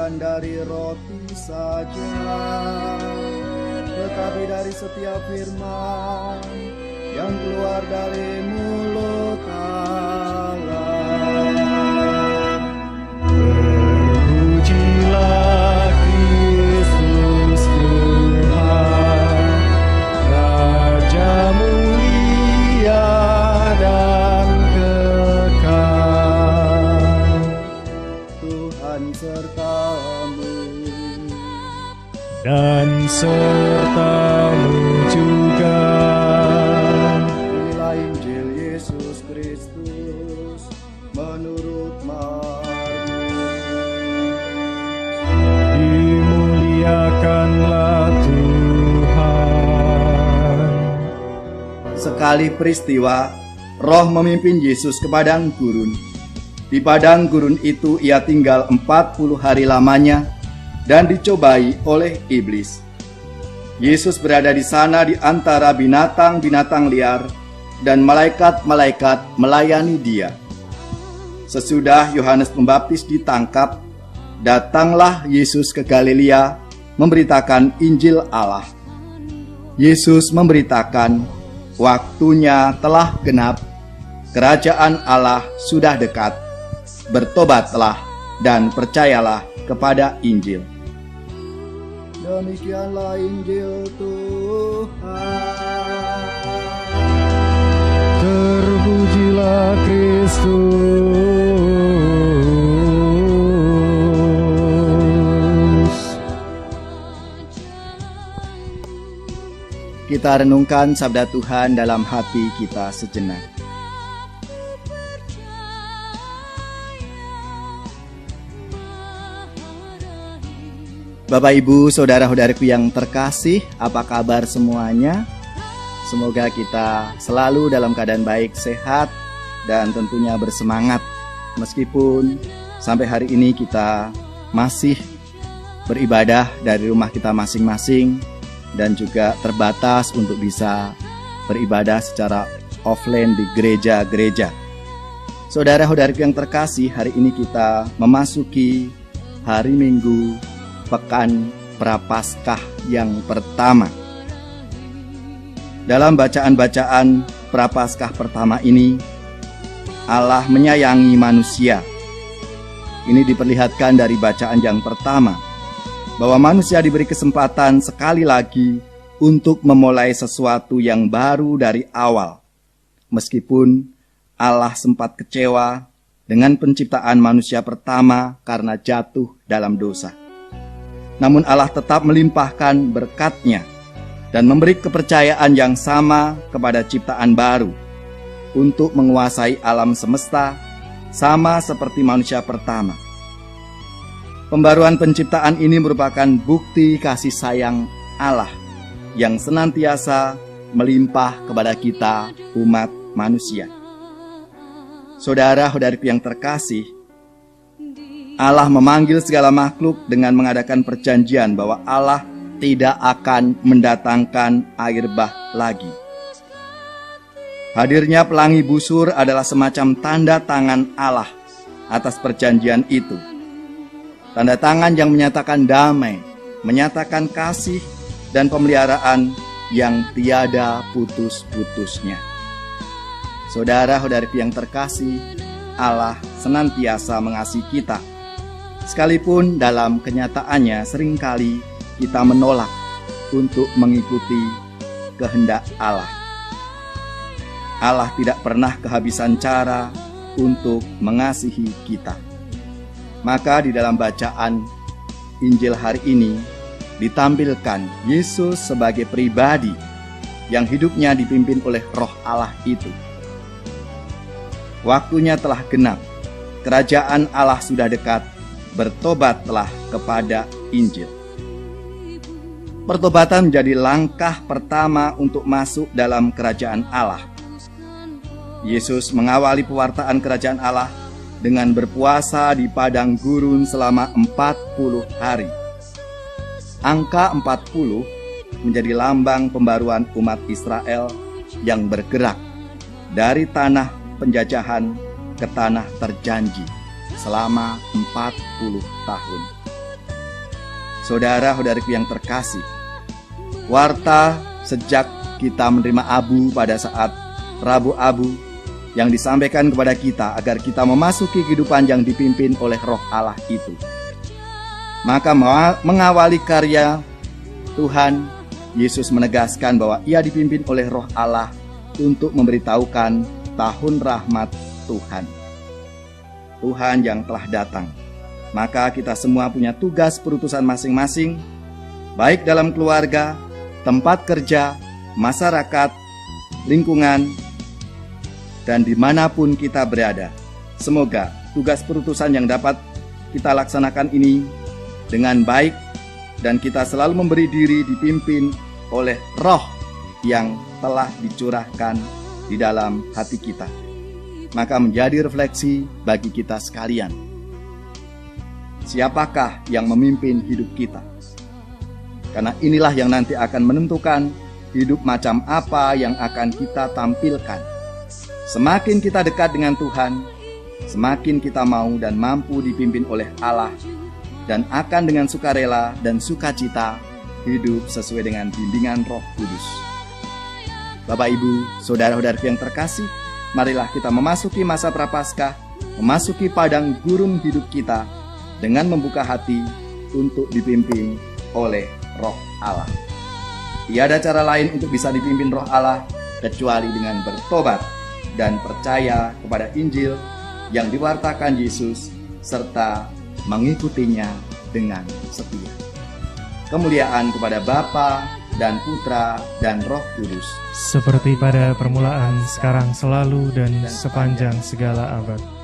bukan dari roti saja, tetapi dari setiap firman yang keluar dari mulut Allah. Terpujilah Kristus Tuhan, Raja mulia dan kekal. Tuhan sertamu Dan sertamu juga. Inilah Injil Yesus Kristus menurut Markus. Dimuliakanlah Tuhan. Sekali peristiwa, Roh memimpin Yesus ke padang gurun. Di padang gurun itu ia tinggal 40 hari lamanya dan dicobai oleh iblis. Yesus berada di sana di antara binatang-binatang liar, dan malaikat-malaikat melayani dia. Sesudah Yohanes Pembaptis ditangkap, datanglah Yesus ke Galilea memberitakan Injil Allah. Yesus memberitakan, waktunya telah genap, kerajaan Allah sudah dekat. Bertobatlah dan percayalah kepada Injil. Demikianlah Injil Tuhan. Terpujilah Kristus. Kita renungkan sabda Tuhan dalam hati kita sejenak. Bapak, Ibu, saudara-saudariku yang terkasih, apa kabar semuanya? Semoga kita selalu dalam keadaan baik, sehat, dan tentunya bersemangat. Meskipun sampai hari ini kita masih beribadah dari rumah kita masing-masing, dan juga terbatas untuk bisa beribadah secara offline di gereja-gereja. Saudara-saudariku yang terkasih, hari ini kita memasuki hari Minggu Pekan Prapaskah yang pertama. Dalam bacaan-bacaan Prapaskah pertama ini, Allah menyayangi manusia. Ini diperlihatkan dari bacaan yang pertama, bahwa manusia diberi kesempatan sekali lagi untuk memulai sesuatu yang baru dari awal. Meskipun Allah sempat kecewa dengan penciptaan manusia pertama karena jatuh dalam dosa. Namun Allah tetap melimpahkan berkat-Nya dan memberi kepercayaan yang sama kepada ciptaan baru untuk menguasai alam semesta sama seperti manusia pertama. Pembaruan penciptaan ini merupakan bukti kasih sayang Allah yang senantiasa melimpah kepada kita umat manusia. Saudara-saudariku yang terkasih, Allah memanggil segala makhluk dengan mengadakan perjanjian bahwa Allah tidak akan mendatangkan air bah lagi. Hadirnya pelangi busur adalah semacam tanda tangan Allah atas perjanjian itu. Tanda tangan yang menyatakan damai, menyatakan kasih dan pemeliharaan yang tiada putus-putusnya. Saudara-saudariku yang terkasih, Allah senantiasa mengasihi kita. Sekalipun dalam kenyataannya seringkali kita menolak untuk mengikuti kehendak Allah. Allah tidak pernah kehabisan cara untuk mengasihi kita. Maka di dalam bacaan Injil hari ini ditampilkan Yesus sebagai pribadi yang hidupnya dipimpin oleh Roh Allah itu. Waktunya telah genap, kerajaan Allah sudah dekat. Bertobatlah kepada Injil. Pertobatan menjadi langkah pertama untuk masuk dalam kerajaan Allah. Yesus mengawali pewartaan kerajaan Allah dengan berpuasa di padang gurun selama 40 hari. Angka 40 menjadi lambang pembaruan umat Israel yang bergerak dari tanah penjajahan ke tanah terjanji selama 40 tahun. saudara-saudariku yang terkasih, warta sejak kita menerima abu pada saat Rabu Abu yang disampaikan kepada kita agar kita memasuki kehidupan yang dipimpin oleh Roh Allah itu. Maka mengawali karya Tuhan, Yesus menegaskan bahwa ia dipimpin oleh Roh Allah untuk memberitahukan tahun rahmat Tuhan. Tuhan yang telah datang. Maka kita semua punya tugas perutusan masing-masing, baik dalam keluarga, tempat kerja, masyarakat, lingkungan, dan dimanapun kita berada. Semoga tugas perutusan yang dapat kita laksanakan ini dengan baik, dan kita selalu memberi diri dipimpin oleh Roh yang telah dicurahkan di dalam hati kita. Maka menjadi refleksi bagi kita sekalian. Siapakah yang memimpin hidup kita? Karena inilah yang nanti akan menentukan hidup macam apa yang akan kita tampilkan. Semakin kita dekat dengan Tuhan, semakin kita mau dan mampu dipimpin oleh Allah, dan akan dengan sukarela dan sukacita hidup sesuai dengan bimbingan Roh Kudus. Bapak, Ibu, saudara-saudaraku yang terkasih, marilah kita memasuki masa Prapaskah, memasuki padang gurun hidup kita dengan membuka hati untuk dipimpin oleh Roh Allah. Tiada cara lain untuk bisa dipimpin Roh Allah kecuali dengan bertobat dan percaya kepada Injil yang diwartakan Yesus serta mengikutinya dengan setia. Kemuliaan kepada Bapa dan Putra dan Roh Kudus, seperti pada permulaan, sekarang, selalu, dan sepanjang segala abad.